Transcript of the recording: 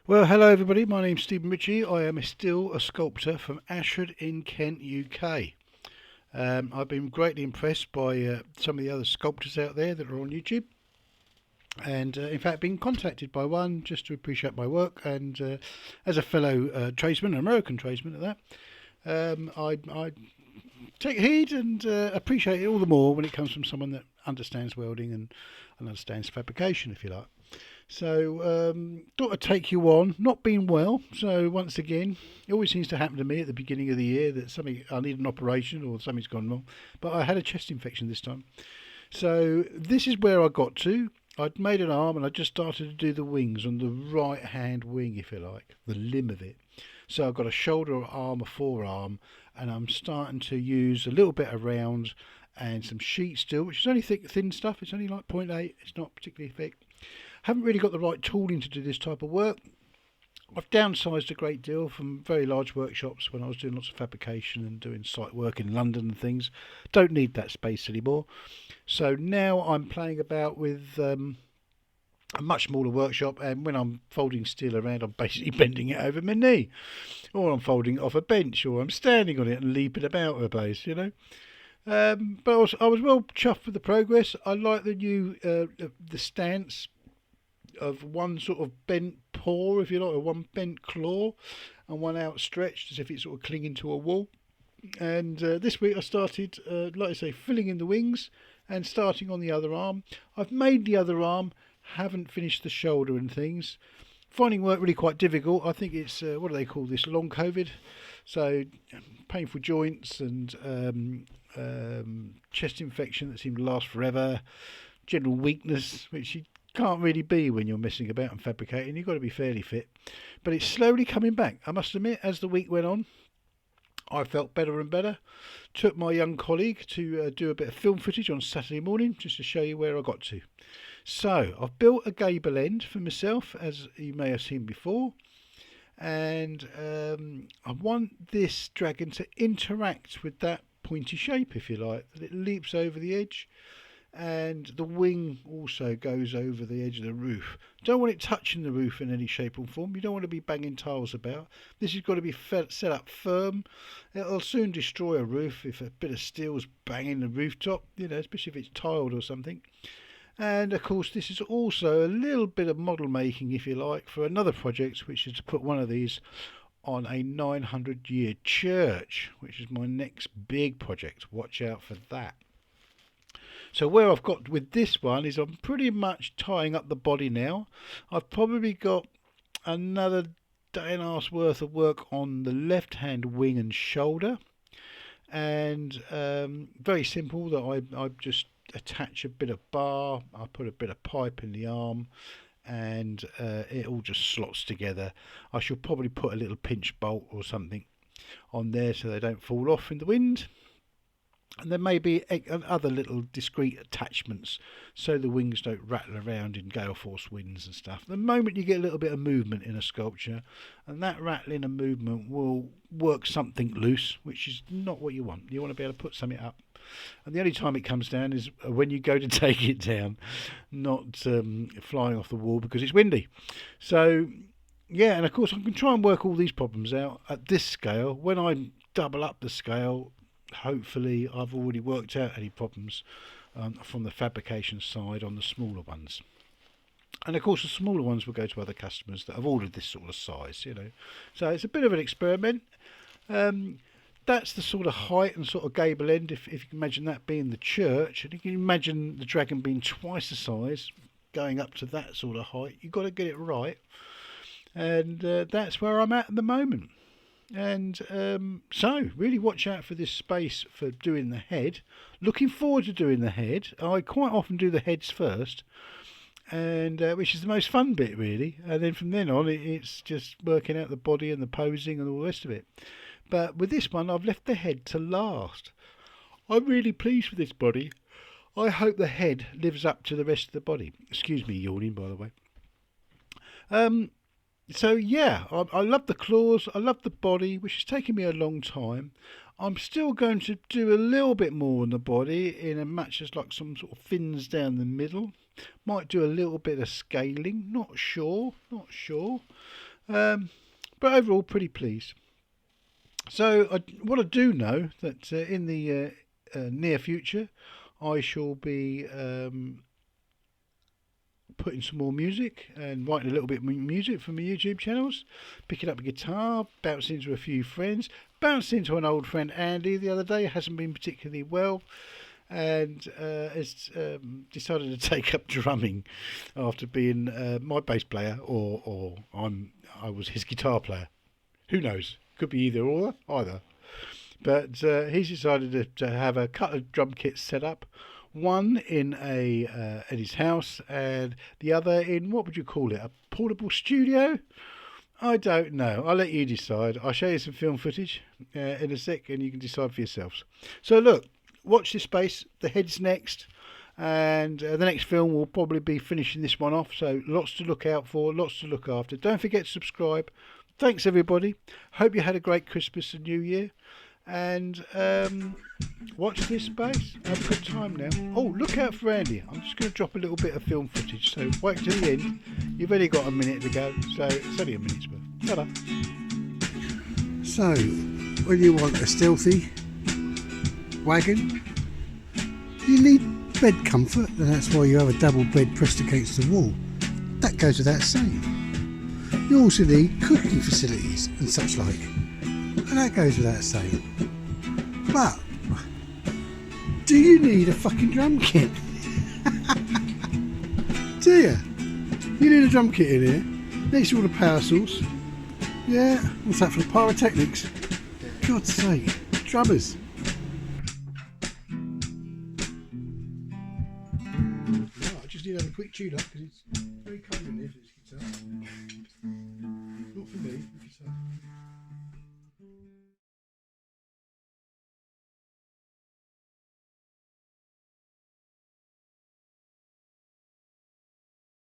Well, hello everybody. My name's Stephen Ritchie. I am still a sculptor from Ashford in Kent, UK. I've been greatly impressed by some of the other sculptors out there that are on YouTube, and in fact, been contacted by one just to appreciate my work. And as a fellow tradesman, an American tradesman at that, I take heed and appreciate it all the more when it comes from someone that understands welding and understands fabrication, if you like. So, thought I'd take you on. Not been well, so once again, it always seems to happen to me at the beginning of the year that something I need an operation or something's gone wrong. But I had a chest infection this time. So this is where I got to. I'd made an arm and I just started to do the wings on the right hand wing, if you like, the limb of it. So I've got a shoulder, a arm, a forearm, and I'm starting to use a little bit of round and some sheet steel, which is only thick, thin stuff. It's only like 0.8. It's not particularly thick. Haven't really got the right tooling to do this type of work. I've downsized a great deal from very large workshops when I was doing lots of fabrication and doing site work in London and things. Don't need that space anymore. So now I'm playing about with a much smaller workshop, and when I'm folding steel around, I'm basically bending it over my knee, or I'm folding it off a bench, or I'm standing on it and leaping about the place, you know. But I was well chuffed with the progress. I like the new the stance of one sort of bent paw, if you like, or one bent claw, and one outstretched as if it's sort of clinging to a wall. And this week I started, like I say, filling in the wings and starting on the other arm. I've made the other arm, haven't finished the shoulder and things. Finding work really quite difficult. I think it's, what do they call this, long COVID? So painful joints and chest infection that seemed to last forever, general weakness, which you can't really be when you're messing about and fabricating. You've got to be fairly fit. But it's slowly coming back. I must admit, as the week went on, I felt better and better. Took my young colleague to do a bit of film footage on Saturday morning just to show you where I got to. So I've built a gable end for myself, as you may have seen before. And I want this dragon to interact with that pointy shape, if you like, that it leaps over the edge. And the wing also goes over the edge of the roof. Don't want it touching the roof in any shape or form. You don't want to be banging tiles about. This has got to be set up firm. It'll soon destroy a roof if a bit of steel's banging the rooftop, you know, especially if it's tiled or something. And of course, this is also a little bit of model making, if you like, for another project, which is to put one of these on a 900-year church, which is my next big project. Watch out for that. So where I've got with this one is I'm pretty much tying up the body now. I've probably got another day and a half's worth of work on the left hand wing and shoulder. And very simple, that I just attach a bit of bar, I put a bit of pipe in the arm, and it all just slots together. I should probably put a little pinch bolt or something on there so they don't fall off in the wind. And there may be other little discrete attachments so the wings don't rattle around in gale force winds and stuff. The moment you get a little bit of movement in a sculpture, and that rattling and movement will work something loose, which is not what you want. You want to be able to put something up. And the only time it comes down is when you go to take it down, not flying off the wall because it's windy. So, yeah, and of course I can try and work all these problems out at this scale. When I double up the scale, hopefully I've already worked out any problems from the fabrication side on the smaller ones. And of course the smaller ones will go to other customers that have ordered this sort of size, you know. So it's a bit of an experiment. That's the sort of height and sort of gable end, if you can imagine that being the church. And you can imagine the dragon being twice the size, going up to that sort of height. You've got to get it right. And that's where I'm at the moment. And so really watch out for this space for doing the head. Looking forward to doing the head. I quite often do the heads first, and which is the most fun bit really, and then from then on it's just working out the body and the posing and all the rest of it. But with this one I've left the head to last. I'm really pleased with this body. I hope the head lives up to the rest of the body. Excuse me yawning, by the way. So yeah, I love the claws, I love the body, which has taken me a long time. I'm still going to do a little bit more on the body, in a much as like some sort of fins down the middle. Might do a little bit of scaling, not sure. But overall, pretty pleased. So what I do know that in the near future, I shall be putting some more music and writing a little bit of music for my YouTube channels, picking up a guitar, bouncing into a few friends, bouncing into an old friend Andy the other day, hasn't been particularly well, and has decided to take up drumming after being my bass player, or I was his guitar player. Who knows? Could be either. But he's decided to have a couple of drum kits set up. One in at his house, and the other in, what would you call it? A portable studio? I don't know. I'll let you decide. I'll show you some film footage in a sec, and you can decide for yourselves. So look, watch this space. The head's next, and the next film will probably be finishing this one off. So lots to look out for, lots to look after. Don't forget to subscribe. Thanks everybody. Hope you had a great Christmas and New Year. And watch this space. Have a good time now. Oh, look out for Andy. I'm just going to drop a little bit of film footage, so wait till the end. You've only got a minute to go, so it's only a minute's worth. Ta-da. So, when you want a stealthy wagon, you need bed comfort, and that's why you have a double bed pressed against the wall. That goes without saying. You also need cooking facilities and such like. And that goes without saying. But do you need a fucking drum kit? Do you? You need a drum kit in here, next to all the power source. Yeah, what's that for the pyrotechnics? God's sake, drummers. I just need to have a quick tune up because it's very cold in here for this guitar.